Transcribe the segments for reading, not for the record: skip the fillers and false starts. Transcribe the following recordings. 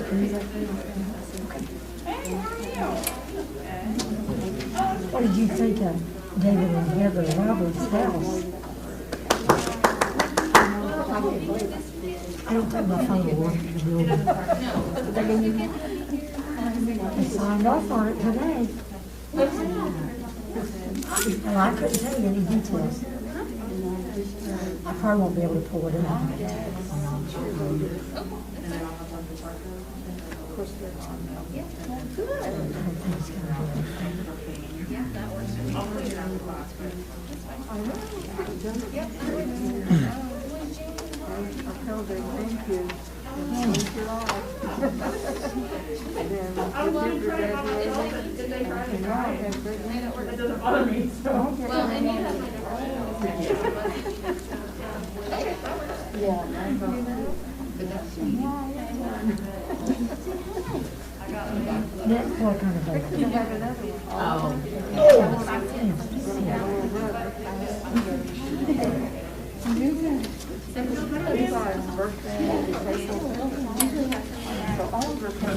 What did you think of David and Heather Roberts' house? I don't think my phone will work in the building. They signed off on it today. Well, I couldn't tell you any details. I probably won't be able to pull it out. It doesn't bother me, so. That's what kind of baby?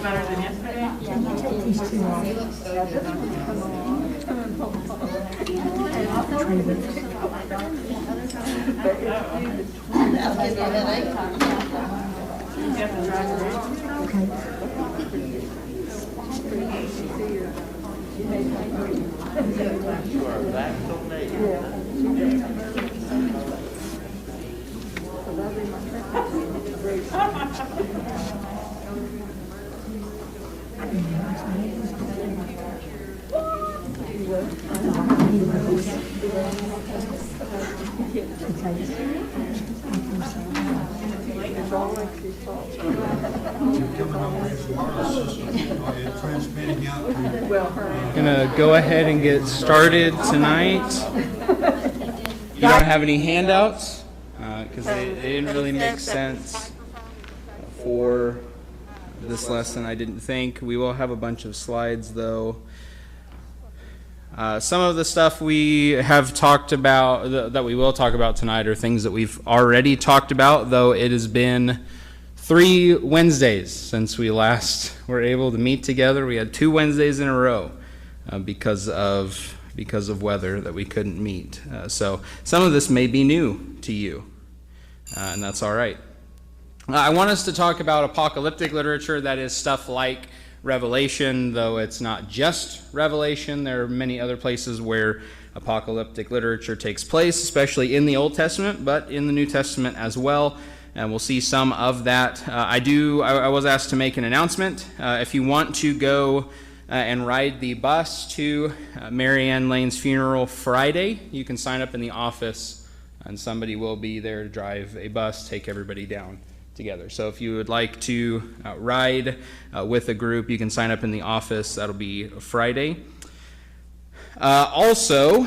Better than yesterday? Take these two off. Okay. You are back so late. Gonna go ahead and get started tonight. You don't have any handouts because they didn't really make sense for this lesson, I didn't think. We will have a bunch of slides though. Some of the stuff we have talked about, that we will talk about tonight, are things that we've already talked about, though it has been 3 Wednesdays since we last were able to meet together. We had 2 Wednesdays in a row because of weather that we couldn't meet. So some of this may be new to you, and that's all right. I want us to talk about apocalyptic literature, that is stuff like Revelation, though it's not just Revelation. There are many other places where apocalyptic literature takes place, especially in the Old Testament, but in the New Testament as well. And we'll see some of that. I was asked to make an announcement. If you want to go and ride the bus to Mary Ann Lane's funeral Friday, you can sign up in the office, and somebody will be there to drive a bus, take everybody down together. So if you would like to ride with a group, you can sign up in the office. That'll be Friday. Also,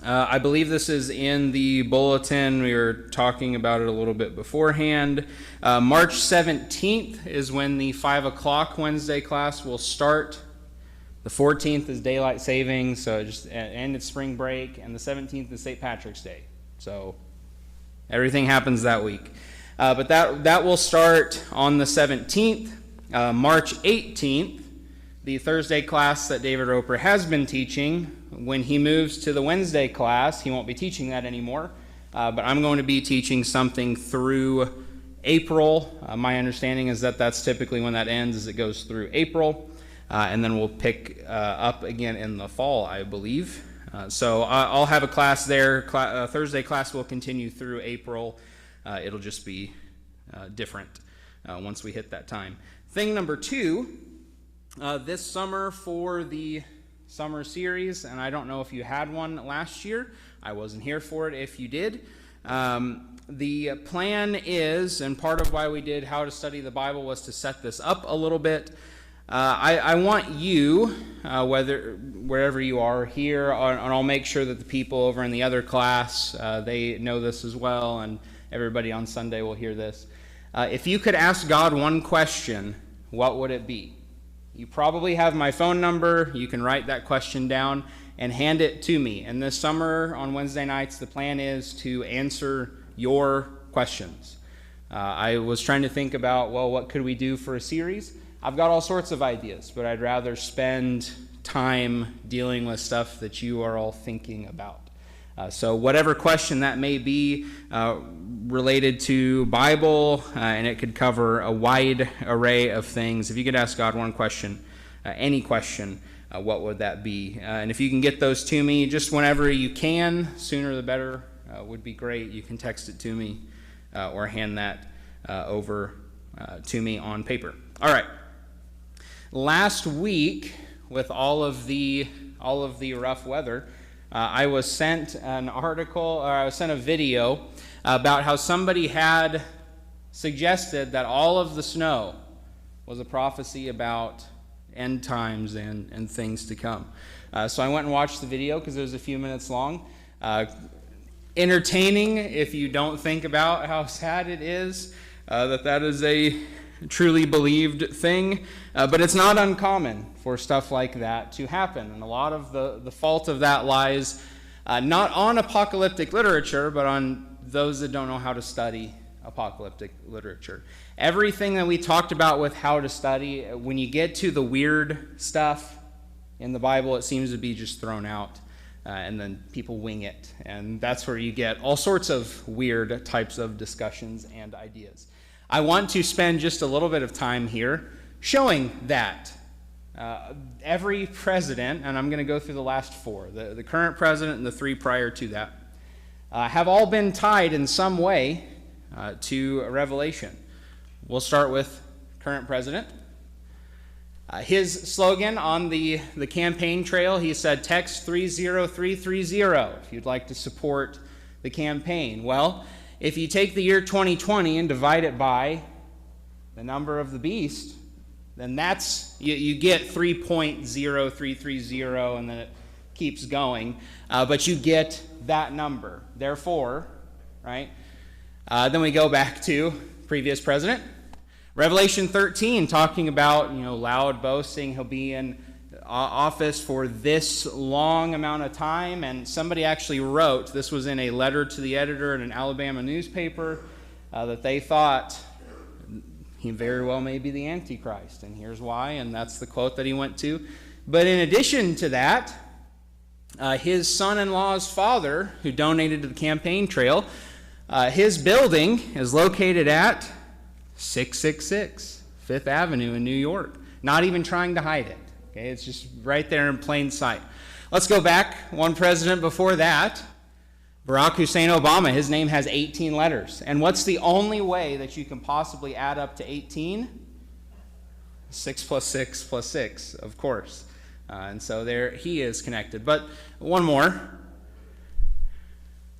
I believe this is in the bulletin. We were talking about it a little bit beforehand. March 17th is when the 5 o'clock Wednesday class will start. The 14th is daylight savings, so and it's spring break, and the 17th is St. Patrick's Day. So everything happens that week. But that will start on the 17th. March 18th, the Thursday class that David Roper has been teaching, when he moves to the Wednesday class, he won't be teaching that anymore. But I'm going to be teaching something through April. My understanding is that that's typically when that ends, as it goes through April. And then we'll pick up again in the fall, I believe. So I'll have a class there. Thursday class will continue through April. It'll just be different once we hit that time. Thing number 2, this summer for the summer series, and I don't know if you had one last year. I wasn't here for it if you did. The plan is, and part of why we did How to Study the Bible was to set this up a little bit. I want you, wherever you are here, and I'll make sure that the people over in the other class, they know this as well, and everybody on Sunday will hear this. If you could ask God one question, what would it be? You probably have my phone number. You can write that question down and hand it to me. And this summer on Wednesday nights, the plan is to answer your questions. I was trying to think about, well, what could we do for a series? I've got all sorts of ideas, but I'd rather spend time dealing with stuff that you are all thinking about. So whatever question that may be related to Bible, and it could cover a wide array of things. If you could ask God one question, any question, what would that be? And if you can get those to me just whenever you can, sooner the better, would be great. You can text it to me or hand that over to me on paper. All right. Last week, with all of the rough weather, I was sent an article, or I was sent a video about how somebody had suggested that all of the snow was a prophecy about end times and things to come. So I went and watched the video because it was a few minutes long. Entertaining if you don't think about how sad it is that is a truly believed thing, but it's not uncommon for stuff like that to happen. And a lot of the fault of that lies not on apocalyptic literature, but on those that don't know how to study apocalyptic literature. Everything that we talked about with how to study, when you get to the weird stuff in the Bible, it seems to be just thrown out, and then people wing it. And that's where you get all sorts of weird types of discussions and ideas. I want to spend just a little bit of time here showing that every president, and I'm going to go through the last four, the current president and the three prior to that, have all been tied in some way to Revelation. We'll start with current president. His slogan on the campaign trail, he said, text 30330 if you'd like to support the campaign. Well, if you take the year 2020 and divide it by the number of the beast, then that's, you get 3.0330, and then it keeps going. But you get that number. Therefore, right? Then we go back to previous president. Revelation 13, talking about, loud boasting. He'll be in office for this long amount of time. And somebody actually wrote, this was in a letter to the editor in an Alabama newspaper, that they thought he very well may be the Antichrist. And here's why, and that's the quote that he went to. But in addition to that, his son-in-law's father, who donated to the campaign trail, his building is located at 666 Fifth Avenue in New York. Not even trying to hide it. Okay, it's just right there in plain sight. Let's go back one president before that. Barack Hussein Obama, his name has 18 letters. And what's the only way that you can possibly add up to 18? 6 plus 6 plus 6, of course. And so there he is connected. But one more.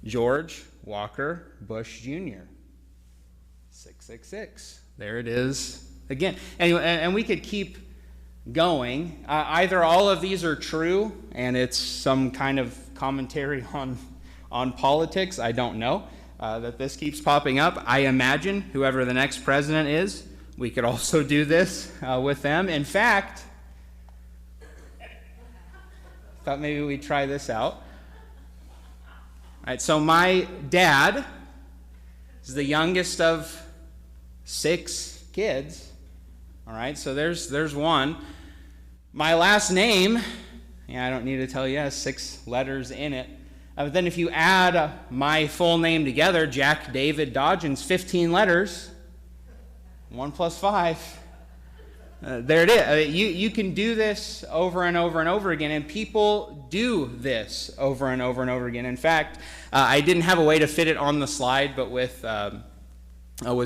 George Walker Bush Jr. 666. There it is again. Anyway, and we could keep going. Either all of these are true, and it's some kind of commentary on politics. I don't know that this keeps popping up. I imagine whoever the next president is, we could also do this with them. In fact, thought maybe we'd try this out. All right, so my dad is the youngest of 6 kids. All right, so there's one. My last name, I don't need to tell you, has 6 letters in it. But then if you add my full name together, Jack David Dodgen's 15 letters, 1 plus 5. There it is. You can do this over and over and over again, and people do this over and over and over again. In fact, I didn't have a way to fit it on the slide, but with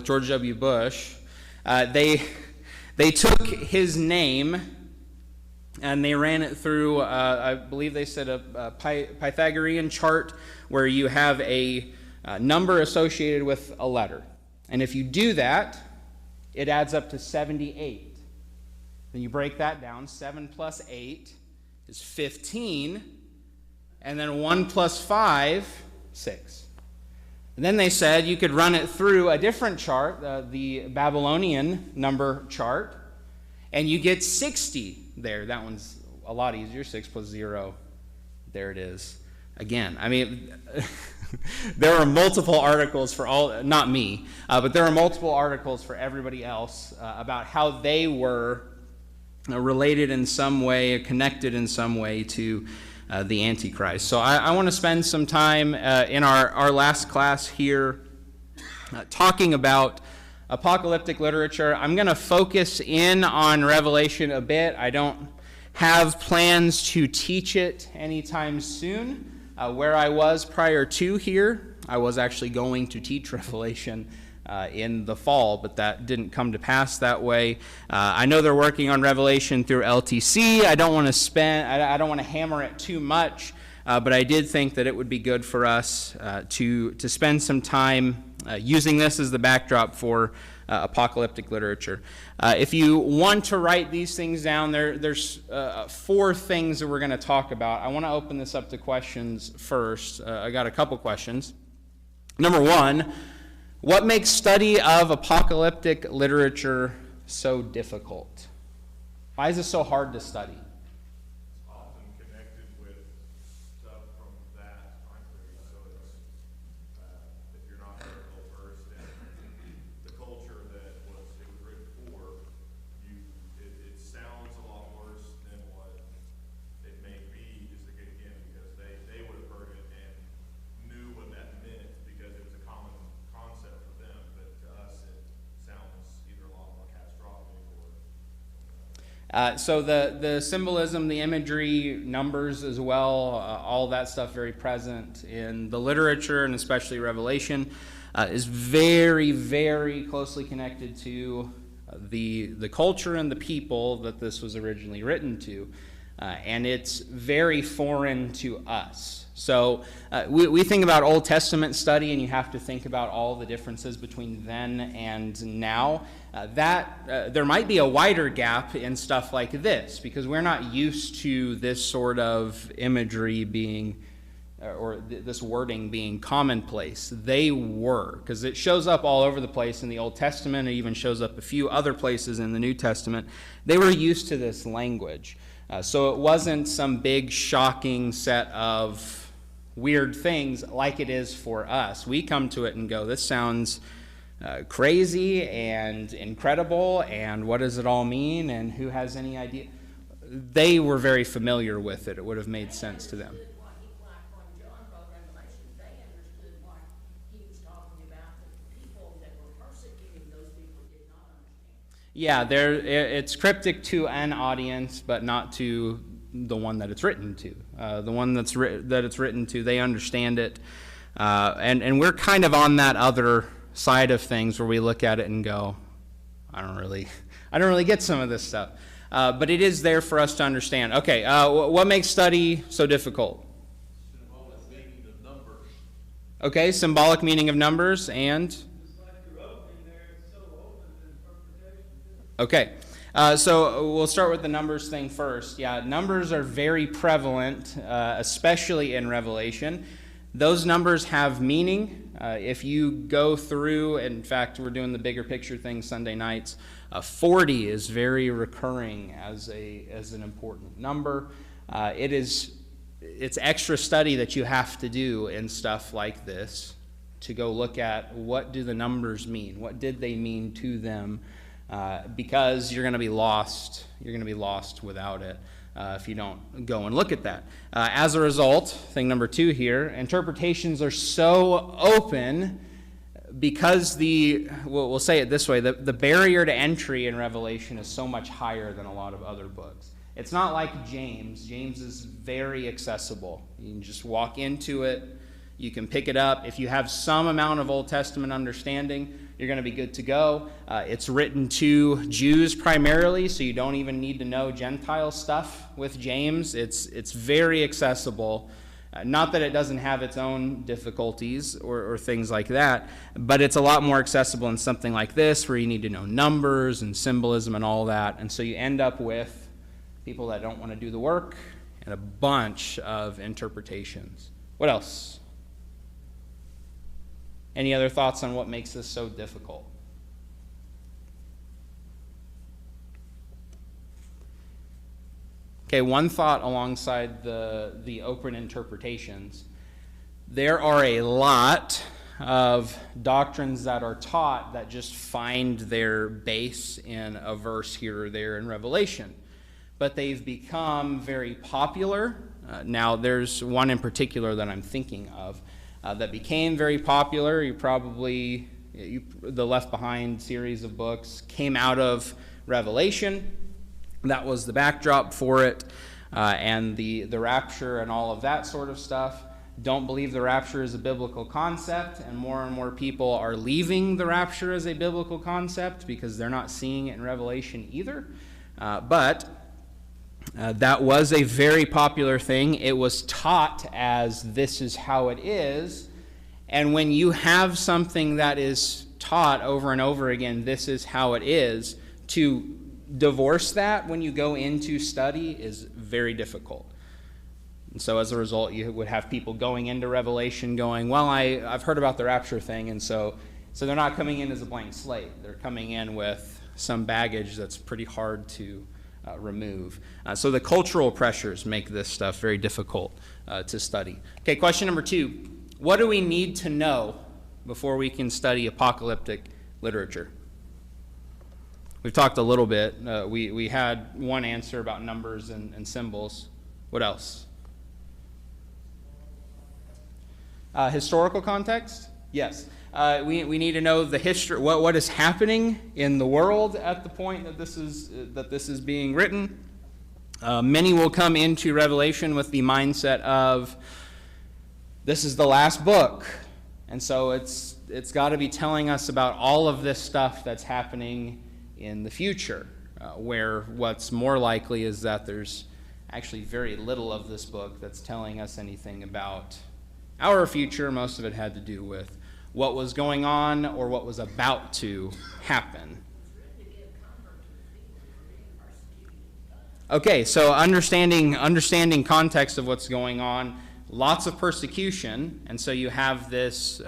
George W. Bush, they took his name and they ran it through, I believe they said a Pythagorean chart where you have a number associated with a letter. And if you do that, it adds up to 78. Then you break that down. 7 plus 8 is 15. And then 1 plus 5, 6. And then they said you could run it through a different chart, the Babylonian number chart, and you get 60 there. That one's a lot easier. 6 plus 0. There it is. again, I mean, there are multiple articles for all, not me, but there are multiple articles for everybody else about how they were related in some way, connected in some way to the Antichrist. So I want to spend some time in our last class here talking about apocalyptic literature. I'm going to focus in on Revelation a bit. I don't have plans to teach it anytime soon. Where I was prior to here, I was actually going to teach Revelation in the fall, but that didn't come to pass that way. I know they're working on Revelation through LTC. I don't want to hammer it too much, but I did think that it would be good for us to spend some time using this as the backdrop for apocalyptic literature. If you want to write these things down, there's 4 things that we're going to talk about. I want to open this up to questions first. I got a couple questions. Number 1, what makes study of apocalyptic literature so difficult? Why is it so hard to study? It's often connected with stuff from that time period, so it's, if you're not very well versed in the culture that it was written for, it sounds a lot worse than what it may be, just again, because they would have heard it and knew what that meant because it was a common concept for them, but to us it sounds either a lot more catastrophic or So the symbolism, the imagery, numbers as well, all that stuff very present in the literature and especially Revelation is very, very closely connected to the culture and the people that this was originally written to. And it's very foreign to us. So we think about Old Testament study, and you have to think about all the differences between then and now. There might be a wider gap in stuff like this, because we're not used to this sort of imagery being, or this wording being commonplace. They were, because it shows up all over the place in the Old Testament. It even shows up a few other places in the New Testament. They were used to this language. So it wasn't some big shocking set of weird things like it is for us. We come to it and go, this sounds crazy and incredible, and what does it all mean, and who has any idea? They were very familiar with it. It would have made sense to them. Yeah, it's cryptic to an audience, but not to the one that it's written to. The one that it's written to, they understand it. And we're kind of on that other side of things where we look at it and go, I don't really get some of this stuff. But it is there for us to understand. Okay, what makes study so difficult? symbolic meaning of numbers. Okay, symbolic meaning of numbers, and? Okay, so we'll start with the numbers thing first. Yeah, numbers are very prevalent, especially in Revelation. Those numbers have meaning. If you go through, in fact, we're doing the bigger picture thing Sunday nights, 40 is very recurring as an important number. It's extra study that you have to do in stuff like this to go look at what do the numbers mean? What did they mean to them? Because you're going to be lost. You're going to be lost without it if you don't go and look at that. As a result, thing number 2 here, interpretations are so open because we'll say it this way, the barrier to entry in Revelation is so much higher than a lot of other books. It's not like James. James is very accessible. You can just walk into it. You can pick it up. If you have some amount of Old Testament understanding, you're going to be good to go. It's written to Jews primarily, so you don't even need to know Gentile stuff with James. It's very accessible. Not that it doesn't have its own difficulties or things like that, but it's a lot more accessible in something like this where you need to know numbers and symbolism and all that. And so you end up with people that don't want to do the work and a bunch of interpretations. What else? Any other thoughts on what makes this so difficult? Okay, one thought alongside the open interpretations. There are a lot of doctrines that are taught that just find their base in a verse here or there in Revelation. But they've become very popular. Now, there's one in particular that I'm thinking of that became very popular. The Left Behind series of books came out of Revelation. That was the backdrop for it. And the rapture and all of that sort of stuff. Don't believe the rapture is a biblical concept, and more people are leaving the rapture as a biblical concept because they're not seeing it in Revelation either. But that was a very popular thing. It was taught as this is how it is. And when you have something that is taught over and over again, this is how it is, to divorce that when you go into study is very difficult. And so as a result, you would have people going into Revelation going, well, I've heard about the rapture thing, and so they're not coming in as a blank slate. They're coming in with some baggage that's pretty hard to remove. So the cultural pressures make this stuff very difficult to study. Okay, question number 2. What do we need to know before we can study apocalyptic literature? We've talked a little bit. We had one answer about numbers and symbols. What else? Historical context? Yes. We need to know the history, what is happening in the world at the point that this is being written. Many will come into Revelation with the mindset of, this is the last book, and so it's got to be telling us about all of this stuff that's happening in the future, where what's more likely is that there's actually very little of this book that's telling us anything about our future. Most of it had to do with what was going on or what was about to happen. Okay, so understanding context of what's going on, lots of persecution, and so you have this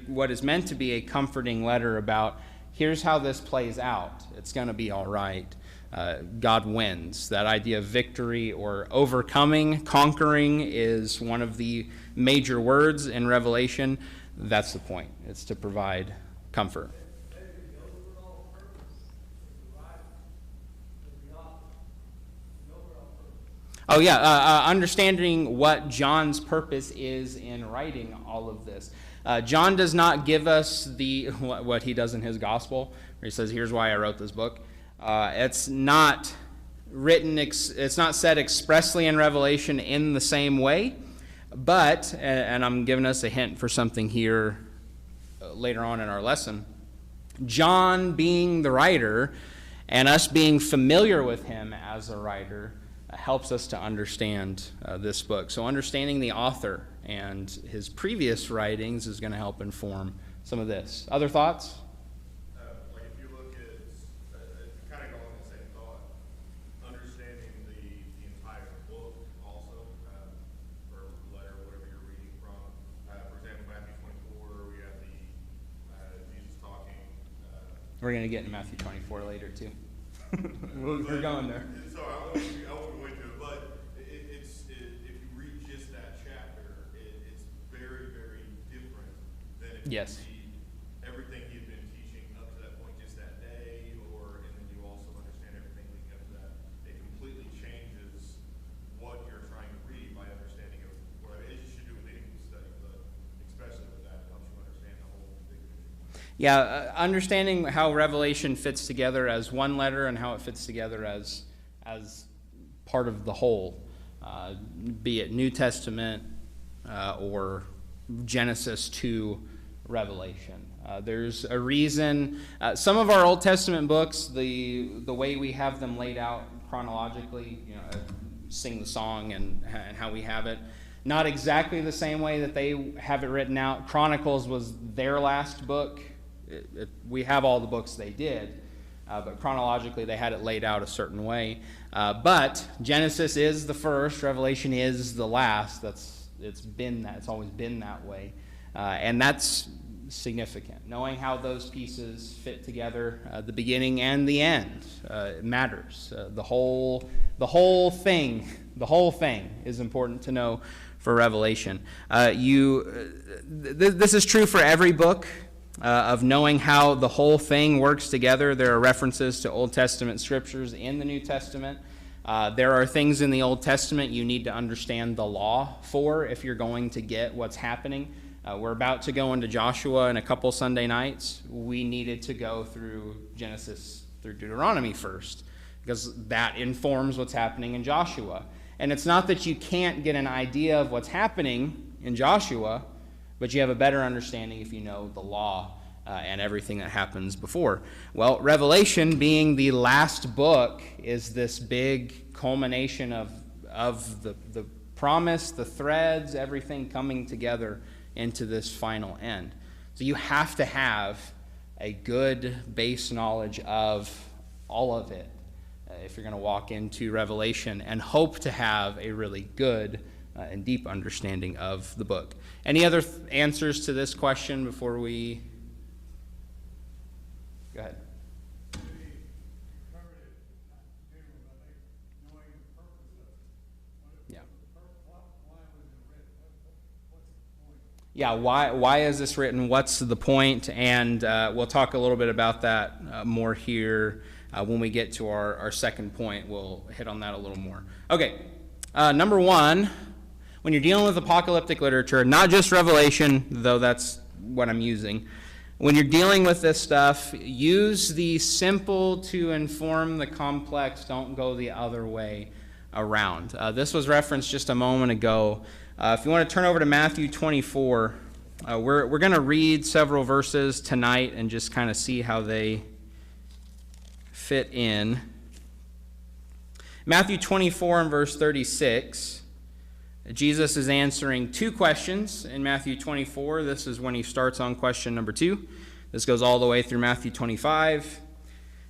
what is meant to be a comforting letter about, here's how this plays out. It's going to be all right. God wins. That idea of victory or overcoming, conquering, is one of the major words in Revelation. That's the point. It's to provide comfort. Oh yeah, understanding what John's purpose is in writing all of this. John does not give us what he does in his gospel, where he says, here's why I wrote this book. It's not written, it's not said expressly in Revelation in the same way, but, and I'm giving us a hint for something here later on in our lesson, John being the writer and us being familiar with him as a writer helps us to understand this book. So understanding the author and his previous writings is going to help inform some of this. Other thoughts? Like if you look at, kind of going the same thought, understanding the entire book also, or letter, whatever you're reading from. For example, Matthew 24, we have Jesus talking. We're going to get into Matthew 24 later too. We're going there. So I won't go into it, but if you read just that chapter, it's very, very different than if you read everything he'd been teaching up to that point just that day, and then you also understand everything leading up to that. It completely changes what you're trying to read by understanding it. Well, it should do with any study, but especially with that, it helps you understand the whole big picture. Yeah, understanding how Revelation fits together as one letter and how it fits together as part of the whole, be it New Testament or Genesis to Revelation. There's a reason. Some of our Old Testament books, the way we have them laid out chronologically, sing the song and how we have it, not exactly the same way that they have it written out. Chronicles was their last book. We have all the books they did, but chronologically they had it laid out a certain way. But Genesis is the first, Revelation is the last. It's always been that way, and that's significant. Knowing how those pieces fit together, the beginning and the end, matters. The whole thing is important to know for Revelation. This is true for every book, of knowing how the whole thing works together. There are references to Old Testament scriptures in the New Testament. There are things in the Old Testament you need to understand the law for if you're going to get what's happening. We're about to go into Joshua in a couple Sunday nights. We needed to go through Genesis through Deuteronomy first, because that informs what's happening in Joshua. And it's not that you can't get an idea of what's happening in Joshua, but you have a better understanding if you know the law and everything that happens before. Well, Revelation, being the last book, is this big culmination of the promise, the threads, everything coming together into this final end. So you have to have a good base knowledge of all of it if you're going to walk into Revelation, and hope to have a really good and deep understanding of the book. Any other answers to this question before we go ahead? Yeah, why is this written? What's the point? And we'll talk a little bit about that more here when we get to our second point. We'll hit on that a little more. Okay, number one, when you're dealing with apocalyptic literature, not just Revelation, though that's what I'm using, when you're dealing with this stuff, use the simple to inform the complex. Don't go the other way around. This was referenced just a moment ago. If you want to turn over to Matthew 24, we're going to read several verses tonight and just kind of see how they fit in. Matthew 24 and verse 36, Jesus is answering two questions in Matthew 24. This is when he starts on question number 2. This goes all the way through Matthew 25.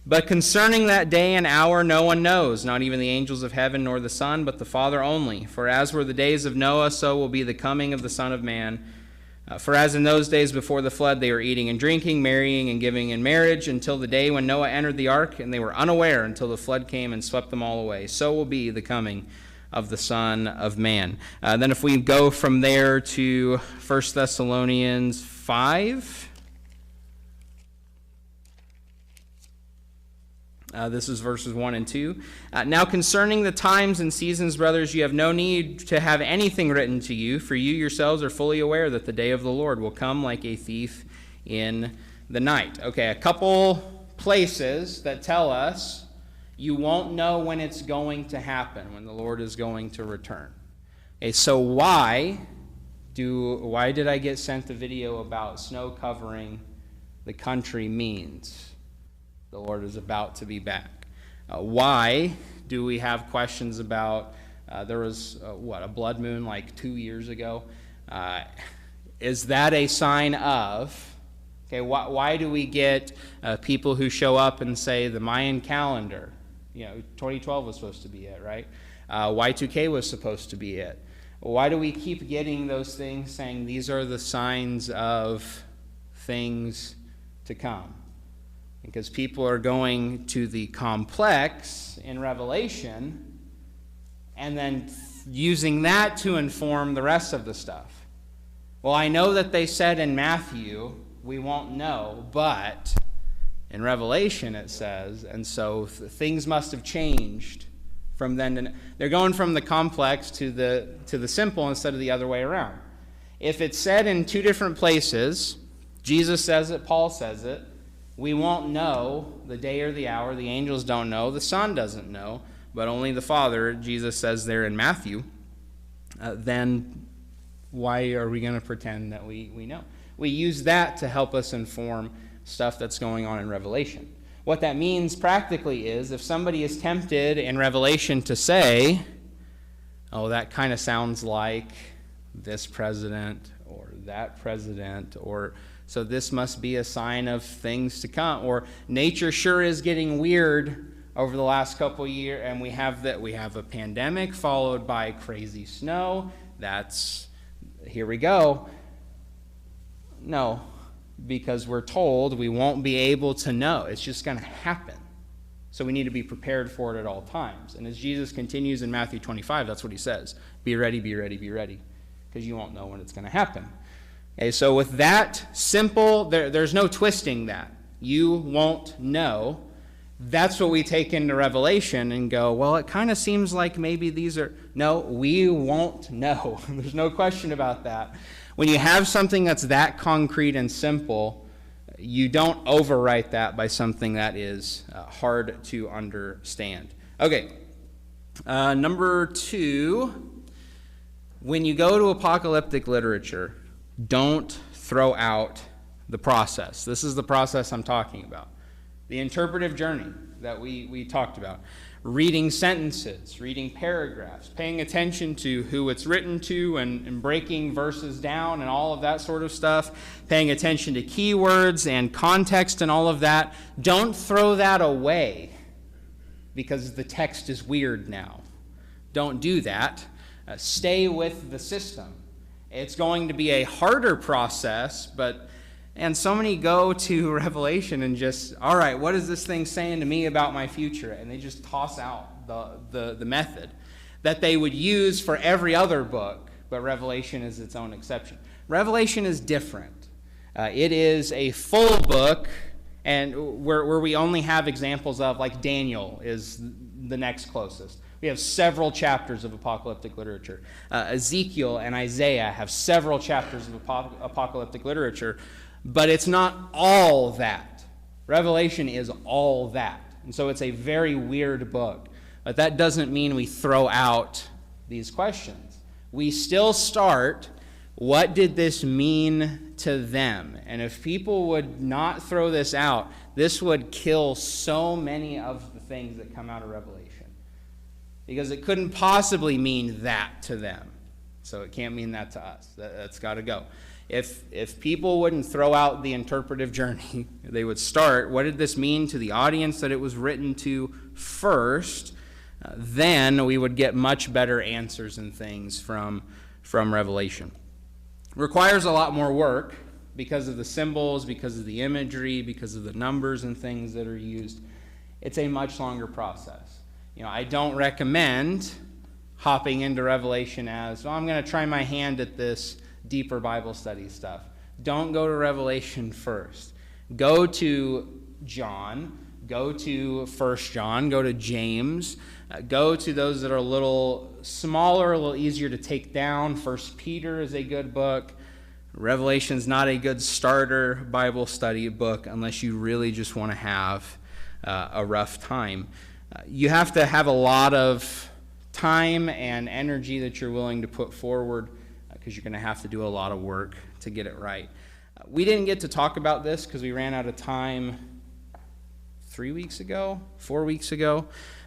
But concerning that day and hour no one knows, not even the angels of heaven nor the Son, but the Father only. For as were the days of Noah, so will be the coming of the Son of Man. For as in those days before the flood they were eating and drinking, marrying and giving in marriage, until the day when Noah entered the ark, and they were unaware until the flood came and swept them all away. So will be the coming of the Son of Man. Then if we go from there to 1 Thessalonians 5. This is verses 1 and 2. Now concerning the times and seasons, brothers, you have no need to have anything written to you, for you yourselves are fully aware that the day of the Lord will come like a thief in the night. Okay, a couple places that tell us you won't know when it's going to happen, when the Lord is going to return. Okay, so why did I get sent the video about snow covering the country means the Lord is about to be back? Why do we have questions about, there was, a blood moon like 2 years ago? Is that a sign of, okay, why do we get people who show up and say the Mayan calendar, 2012 was supposed to be it, right? Y2K was supposed to be it. Why do we keep getting those things saying these are the signs of things to come? Because people are going to the complex in Revelation and then using that to inform the rest of the stuff. Well, I know that they said in Matthew, we won't know, but in Revelation it says, and so things must have changed from then to now. They're going from the complex to the simple instead of the other way around. If it's said in two different places, Jesus says it, Paul says it, we won't know the day or the hour. The angels don't know. The Son doesn't know, but only the Father, Jesus says there in Matthew. Then why are we going to pretend that we know? We use that to help us inform stuff that's going on in Revelation. What that means practically is if somebody is tempted in Revelation to say, oh, that kind of sounds like this president or that president, or so this must be a sign of things to come, or nature sure is getting weird over the last couple of years, and we have a pandemic followed by crazy snow. Here we go. No, because we're told we won't be able to know. It's just going to happen. So we need to be prepared for it at all times. And as Jesus continues in Matthew 25, that's what he says. Be ready, be ready, be ready, because you won't know when it's going to happen. Okay, so with that simple, there's no twisting that. You won't know. That's what we take into Revelation and go, well, it kind of seems like maybe these are... No, we won't know. There's no question about that. When you have something that's that concrete and simple, you don't overwrite that by something that is hard to understand. Okay, number 2, when you go to apocalyptic literature, don't throw out the process. This is the process I'm talking about. The interpretive journey that we talked about. Reading sentences, reading paragraphs, paying attention to who it's written to and breaking verses down and all of that sort of stuff, paying attention to keywords and context and all of that. Don't throw that away because the text is weird now. Don't do that. Stay with the system. It's going to be a harder process, and so many go to Revelation and just, all right, what is this thing saying to me about my future? And they just toss out the method that they would use for every other book, but Revelation is its own exception. Revelation is different. It is a full book, and where we only have examples of, like Daniel is the next closest. We have several chapters of apocalyptic literature. Ezekiel and Isaiah have several chapters of apocalyptic literature. But it's not all that. Revelation is all that. And so it's a very weird book. But that doesn't mean we throw out these questions. We still start, what did this mean to them? And if people would not throw this out, this would kill so many of the things that come out of Revelation. Because it couldn't possibly mean that to them. So it can't mean that to us. That's got to go. If people wouldn't throw out the interpretive journey, they would start, what did this mean to the audience that it was written to first? Then we would get much better answers and things from Revelation. Requires a lot more work because of the symbols, because of the imagery, because of the numbers and things that are used. It's a much longer process. I don't recommend hopping into Revelation as, well, I'm going to try my hand at this deeper Bible study stuff. Don't go to Revelation first. Go to John, go to 1 John, go to James, go to those that are a little smaller, a little easier to take down. 1 Peter is a good book. Revelation's not a good starter Bible study book unless you really just want to have a rough time. You have to have a lot of time and energy that you're willing to put forward, because you're going to have to do a lot of work to get it right. We didn't get to talk about this because we ran out of time 4 weeks ago.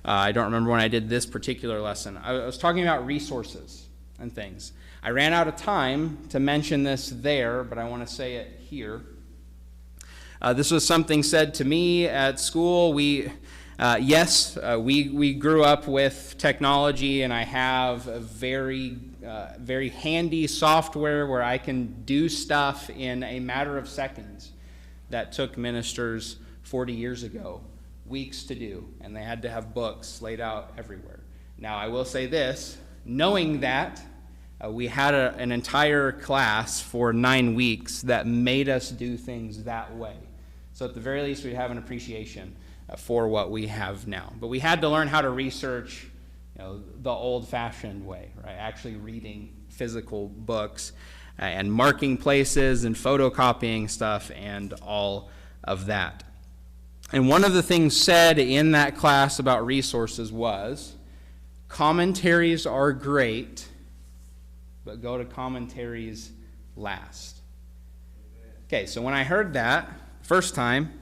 I don't remember when I did this particular lesson. I was talking about resources and things. I ran out of time to mention this there, but I want to say it here. This was something said to me at school. We grew up with technology, and I have a very handy software where I can do stuff in a matter of seconds that took ministers 40 years ago weeks to do, and they had to have books laid out everywhere. Now, I will say this, knowing that, we had an entire class for 9 weeks that made us do things that way. So at the very least, we have an appreciation for what we have now. But we had to learn how to research, the old-fashioned way, right? Actually reading physical books and marking places and photocopying stuff and all of that. And one of the things said in that class about resources was, commentaries are great, but go to commentaries last. Okay, so when I heard that first time,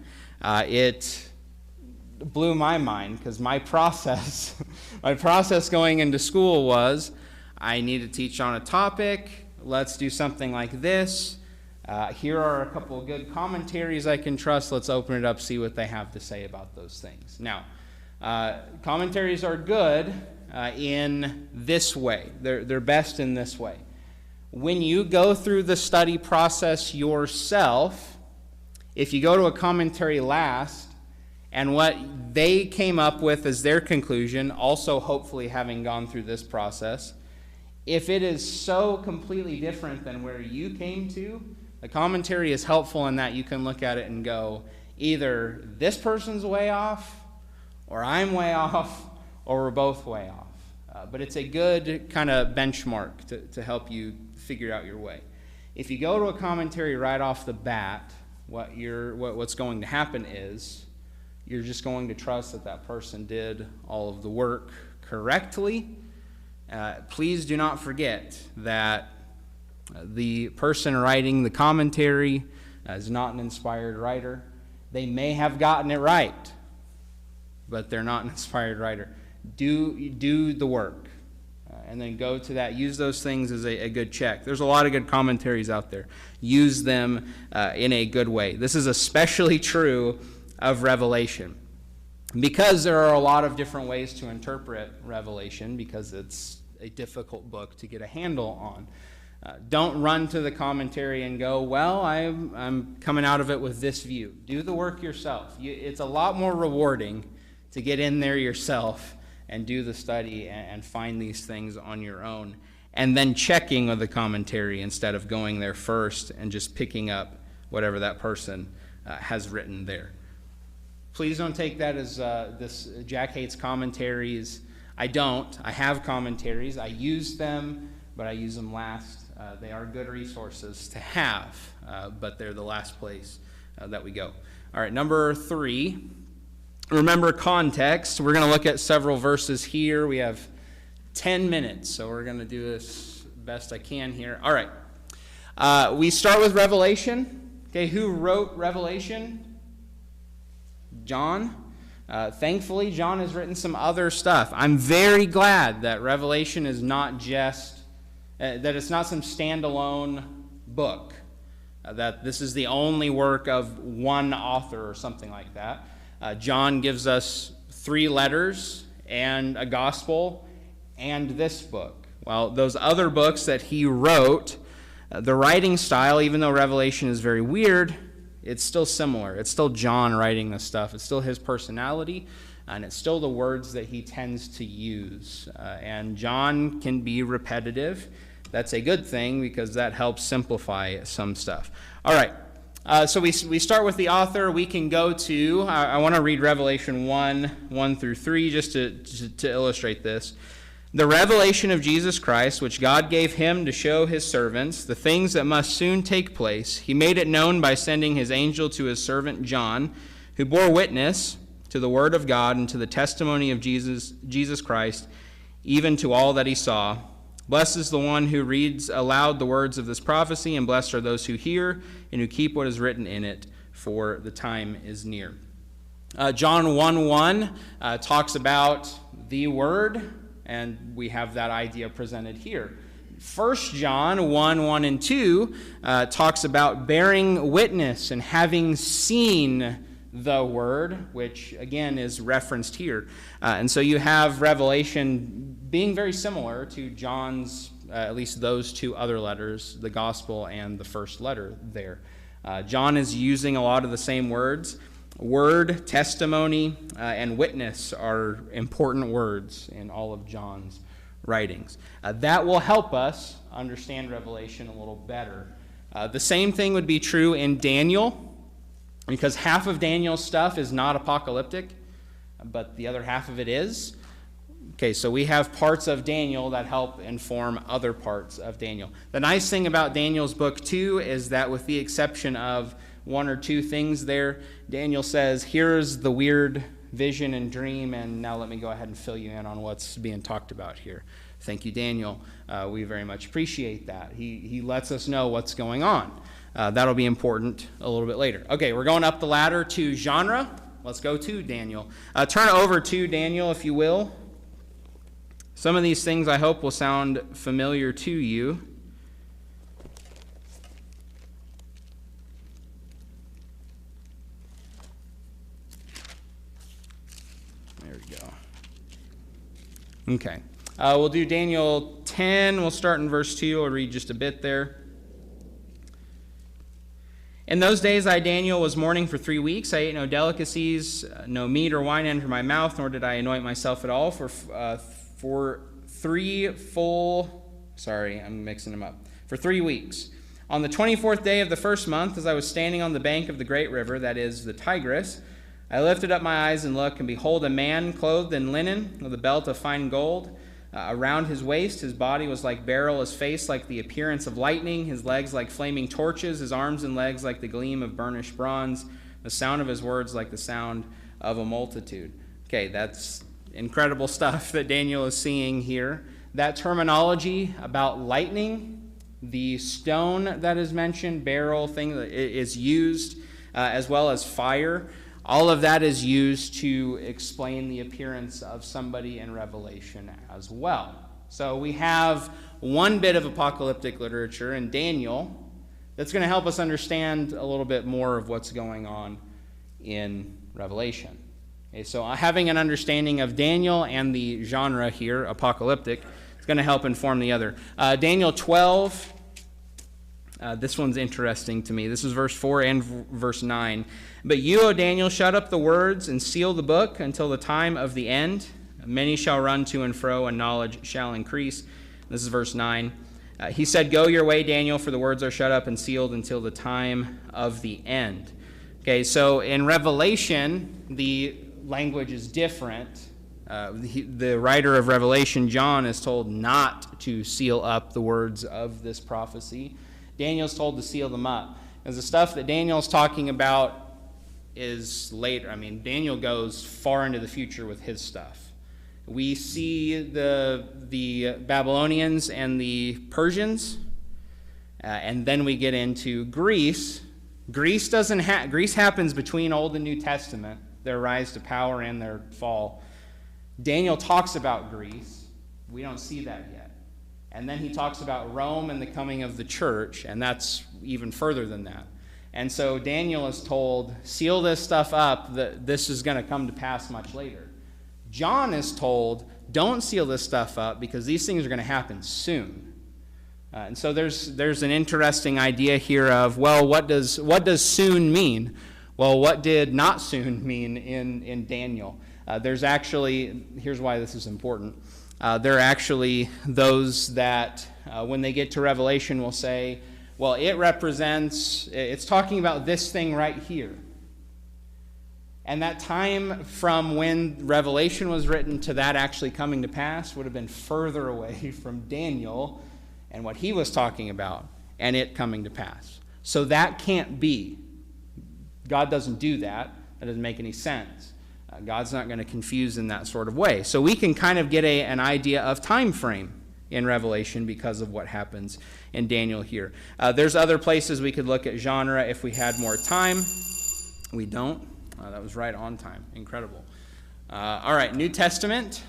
it blew my mind, because my process going into school was, I need to teach on a topic, let's do something like this, here are a couple of good commentaries I can trust, let's open it up, see what they have to say about those things. Now, commentaries are good in this way, they're best in this way. When you go through the study process yourself, If you go to a commentary last, and what they came up with as their conclusion, also hopefully having gone through this process, if it is so completely different than where you came to, the commentary is helpful in that you can look at it and go, either this person's way off, or I'm way off, or we're both way off. But it's a good kind of benchmark to help you figure out your way. If you go to a commentary right off the bat, what's going to happen is you're just going to trust that that person did all of the work correctly. Please do not forget that the person writing the commentary is not an inspired writer. They may have gotten it right, but they're not an inspired writer. Do the work, and then go to that. Use those things as a good check. There's a lot of good commentaries out there. Use them in a good way. This is especially true of Revelation, because there are a lot of different ways to interpret Revelation, because it's a difficult book to get a handle on. Don't run to the commentary and go, well, I'm coming out of it with this view. Do the work yourself. It's a lot more rewarding to get in there yourself and do the study and find these things on your own, and then checking with the commentary instead of going there first and just picking up whatever that person has written there. Please don't take that as this Jack hates commentaries. I don't. I have commentaries. I use them, but I use them last. They are good resources to have, but they're the last place that we go. All right, number 3. Remember context. We're going to look at several verses here. We have 10 minutes, so we're going to do this best I can here. All right. We start with Revelation. Okay, who wrote Revelation? John. Thankfully, John has written some other stuff. I'm very glad that Revelation is not just, that it's not some standalone book, that this is the only work of one author or something like that. John gives us 3 letters and a gospel and this book. Well, those other books that he wrote, the writing style, even though Revelation is very weird, it's still similar. It's still John writing this stuff. It's still his personality, and it's still the words that he tends to use. And John can be repetitive. That's a good thing, because that helps simplify some stuff. All right. So we start with the author. We can go to, I want to read Revelation 1 through 3, just to illustrate this. The revelation of Jesus Christ, which God gave him to show his servants, the things that must soon take place, he made it known by sending his angel to his servant John, who bore witness to the word of God and to the testimony of Jesus Christ, even to all that he saw. Blessed is the one who reads aloud the words of this prophecy, and blessed are those who hear and who keep what is written in it, for the time is near. John 1:1 talks about the word, and we have that idea presented here. 1 John 1:1 and 2 talks about bearing witness and having seen the word, which again is referenced here. And so you have Revelation being very similar to John's, at least those 2 other letters, the gospel and the first letter there. John is using a lot of the same words. Word, testimony, and witness are important words in all of John's writings. That will help us understand Revelation a little better. The same thing would be true in Daniel, because half of Daniel's stuff is not apocalyptic, but the other half of it is. Okay, so we have parts of Daniel that help inform other parts of Daniel. The nice thing about Daniel's book, too, is that with the exception of 1 or 2 things there, Daniel says, here's the weird vision and dream, and now let me go ahead and fill you in on what's being talked about here. Thank you, Daniel. We very much appreciate that. He lets us know what's going on. That'll be important a little bit later. Okay, we're going up the ladder to genre. Let's go to Daniel. Turn over to Daniel, if you will. Some of these things I hope will sound familiar to you. There we go. Okay. We'll do Daniel 10. We'll start in verse 2. I'll read just a bit there. In those days I, Daniel, was mourning for 3 weeks. I ate no delicacies, no meat or wine entered my mouth, nor did I anoint myself at all for 3 full, I'm mixing them up, for 3 weeks. On the 24th day of the first month, as I was standing on the bank of the great river, that is the Tigris, I lifted up my eyes and looked, and behold, a man clothed in linen, with a belt of fine gold around his waist. His body was like beryl, his face like the appearance of lightning, his legs like flaming torches, his arms and legs like the gleam of burnished bronze, the sound of his words like the sound of a multitude. Okay, that's incredible stuff that Daniel is seeing here. That terminology about lightning, the stone that is mentioned, beryl thing that is used, as well as fire. All of that is used to explain the appearance of somebody in Revelation as well. So we have one bit of apocalyptic literature in Daniel that's going to help us understand a little bit more of what's going on in Revelation. Okay, so having an understanding of Daniel and the genre here, apocalyptic, is going to help inform the other. Daniel 12, this one's interesting to me. This is verse 4 and verse 9. But you, O Daniel, shut up the words and seal the book until the time of the end. Many shall run to and fro, and knowledge shall increase. This is verse 9. He said, Go your way, Daniel, for the words are shut up and sealed until the time of the end. Okay, so in Revelation, the language is different. The writer of Revelation, John, is told not to seal up the words of this prophecy. Daniel's told to seal them up. Because the stuff that Daniel's talking about is later. I mean, Daniel goes far into the future with his stuff. We see the Babylonians and the Persians, and then we get into Greece. Greece happens between Old and New Testament, their rise to power and their fall. Daniel talks about Greece. We don't see that yet. And then he talks about Rome and the coming of the church, and that's even further than that. And so Daniel is told, seal this stuff up, that this is going to come to pass much later. John is told, don't seal this stuff up because these things are going to happen soon. And so there's an interesting idea here of, well, what does soon mean? Well, what did not soon mean in Daniel? There's actually, here's why this is important. There are actually those that, when they get to Revelation, will say, well, it's talking about this thing right here. And that time from when Revelation was written to that actually coming to pass would have been further away from Daniel and what he was talking about and it coming to pass. So that can't be. God doesn't do that. That doesn't make any sense. God's not going to confuse in that sort of way. So we can kind of get an idea of time frame in Revelation because of what happens in Daniel here. There's other places we could look at genre if we had more time. We don't. That was right on time. Incredible. All right, New Testament.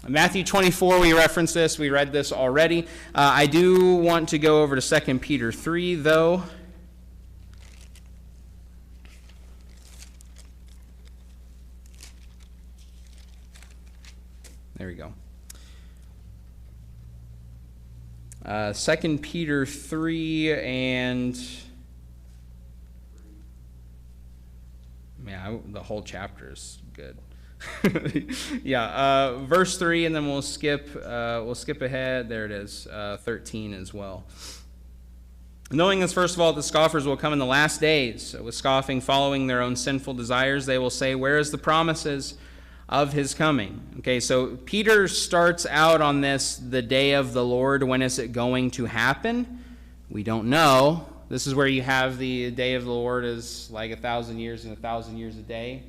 Matthew 24, we referenced this. We read this already. I do want to go over to 2 Peter 3, though. There we go. 2 Peter 3 and... Yeah, the whole chapter is good. Yeah, verse 3, and then we'll skip ahead. There it is, 13 as well. Knowing this, first of all, the scoffers will come in the last days, with scoffing, following their own sinful desires. They will say, where is the promises of his coming? Okay, so Peter starts out on this, the day of the Lord. When is it going to happen? We don't know. This is where you have the day of the Lord is like 1,000 years and 1,000 years a day.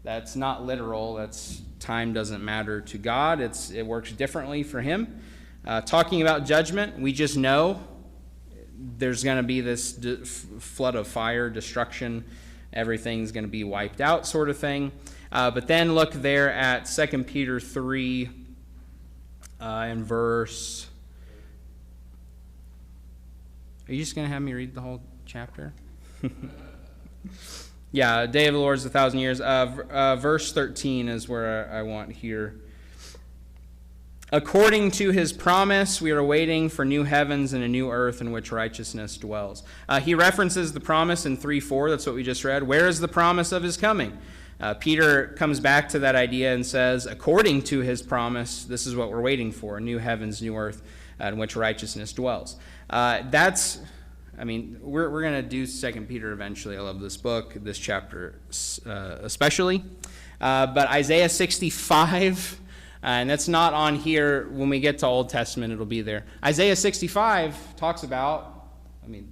That's not literal. That's time doesn't matter to God. It works differently for him. Talking about judgment, we just know there's going to be this flood of fire, destruction. Everything's going to be wiped out sort of thing. But then look there at 2 Peter 3 in verse... Are you just going to have me read the whole chapter? Yeah, day of the Lord is 1,000 years. Verse 13 is where I want here. According to his promise, we are waiting for new heavens and a new earth in which righteousness dwells. He references the promise in 3:4. That's what we just read. Where is the promise of his coming? Peter comes back to that idea and says, according to his promise, this is what we're waiting for, new heavens, new earth in which righteousness dwells. We're going to do 2 Peter eventually. I love this book, this chapter especially. But Isaiah 65, and that's not on here. When we get to Old Testament, it'll be there. Isaiah 65 talks about,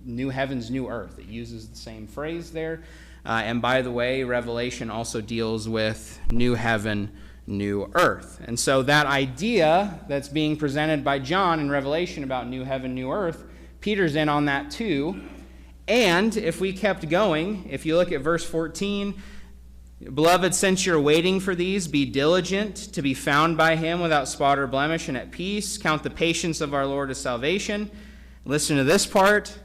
new heavens, new earth. It uses the same phrase there. And by the way, Revelation also deals with new heaven, new earth. And so that idea that's being presented by John in Revelation about new heaven, new earth, Peter's in on that too. And if we kept going, if you look at verse 14, beloved, since you're waiting for these, be diligent to be found by him without spot or blemish and at peace. Count the patience of our Lord as salvation. Listen to this part.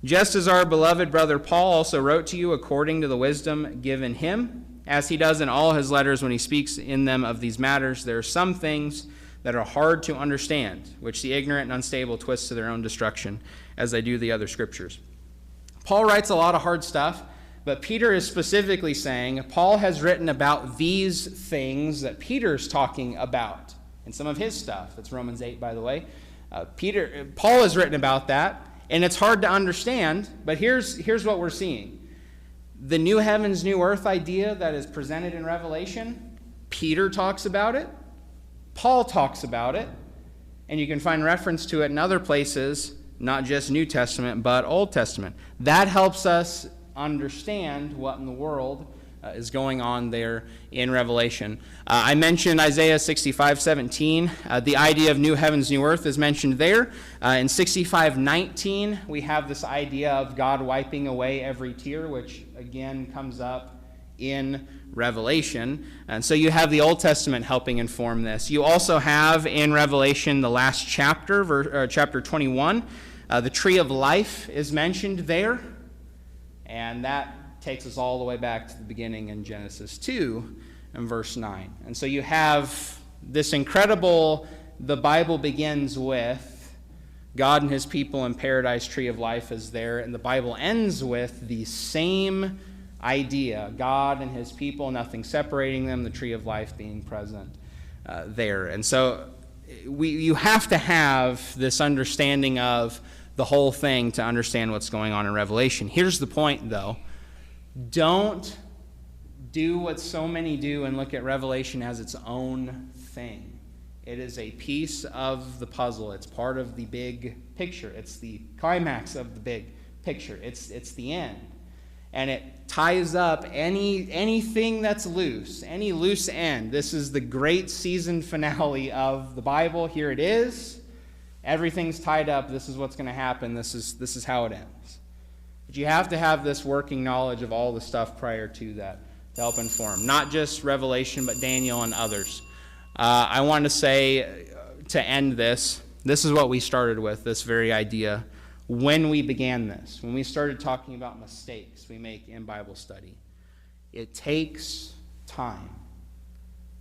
Just as our beloved brother Paul also wrote to you according to the wisdom given him, as he does in all his letters when he speaks in them of these matters, there are some things that are hard to understand, which the ignorant and unstable twist to their own destruction, as they do the other scriptures. Paul writes a lot of hard stuff, but Peter is specifically saying Paul has written about these things that Peter's talking about in some of his stuff. That's Romans 8, by the way. Paul has written about that. And it's hard to understand, but here's what we're seeing. The new heavens, new earth idea that is presented in Revelation, Peter talks about it, Paul talks about it, and you can find reference to it in other places, not just New Testament, but Old Testament. That helps us understand what in the world is going on there in Revelation. I mentioned Isaiah 65:17. The idea of new heavens, new earth is mentioned there. In 65:19, we have this idea of God wiping away every tear, which again comes up in Revelation. And so you have the Old Testament helping inform this. You also have in Revelation the last chapter, chapter 21. The tree of life is mentioned there. And that takes us all the way back to the beginning in Genesis 2 and verse 9. And so you have this incredible, the Bible begins with God and his people in paradise, tree of life is there, and the Bible ends with the same idea, God and his people, nothing separating them, the tree of life being present there. And so you have to have this understanding of the whole thing to understand what's going on in Revelation. Here's the point, though. Don't do what so many do and look at Revelation as its own thing. It is a piece of the puzzle. It's part of the big picture. It's the climax of the big picture. It's the end. And it ties up anything that's loose, any loose end. This is the great season finale of the Bible. Here it is. Everything's tied up. This is what's going to happen. This is how it ends. But you have to have this working knowledge of all the stuff prior to that to help inform. Not just Revelation, but Daniel and others. I want to say, to end this is what we started with, this very idea. When we began this, when we started talking about mistakes we make in Bible study, it takes time.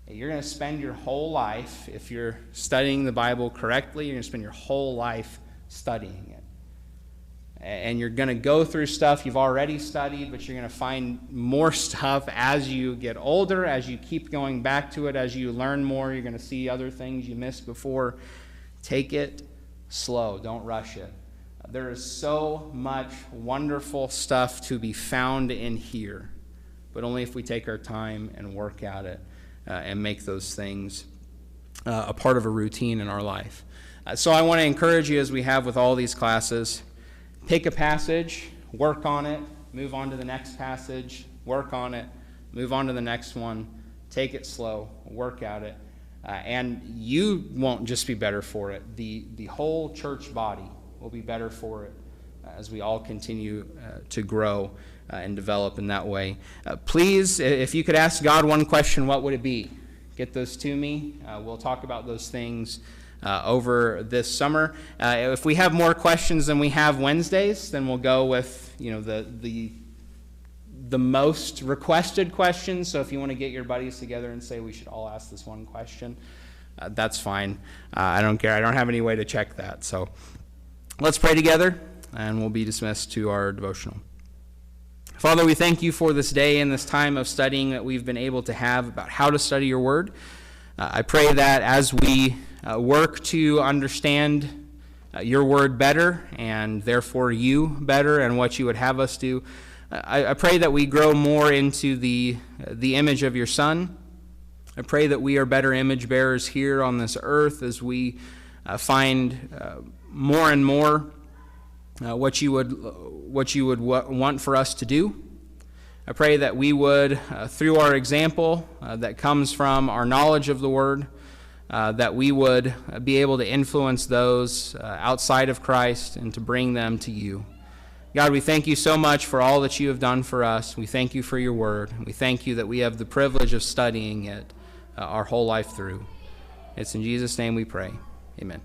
You're going to spend your whole life, if you're studying the Bible correctly, you're going to spend your whole life studying it. And you're going to go through stuff you've already studied, but you're going to find more stuff as you get older, as you keep going back to it, as you learn more. You're going to see other things you missed before. Take it slow. Don't rush it. There is so much wonderful stuff to be found in here, but only if we take our time and work at it and make those things a part of a routine in our life. So I want to encourage you, as we have with all these classes, pick a passage, work on it, move on to the next passage, work on it, move on to the next one, take it slow, work at it, and you won't just be better for it. The whole church body will be better for it as we all continue to grow and develop in that way. Please, if you could ask God one question, what would it be? Get those to me. We'll talk about those things over this summer. If we have more questions than we have Wednesdays, then we'll go with the most requested questions. So if you want to get your buddies together and say we should all ask this one question, that's fine. I don't care. I don't have any way to check that. So let's pray together, and we'll be dismissed to our devotional. Father, we thank you for this day and this time of studying that we've been able to have about how to study your word. I pray that as we work to understand your word better, and therefore you better, and what you would have us do, I pray that we grow more into the image of your Son. I pray that we are better image bearers here on this earth as we find more and more what you would want for us to do. I pray that we would, through our example that comes from our knowledge of the Word, that we would be able to influence those outside of Christ and to bring them to you. God, we thank you so much for all that you have done for us. We thank you for your Word. We thank you that we have the privilege of studying it our whole life through. It's in Jesus' name we pray. Amen.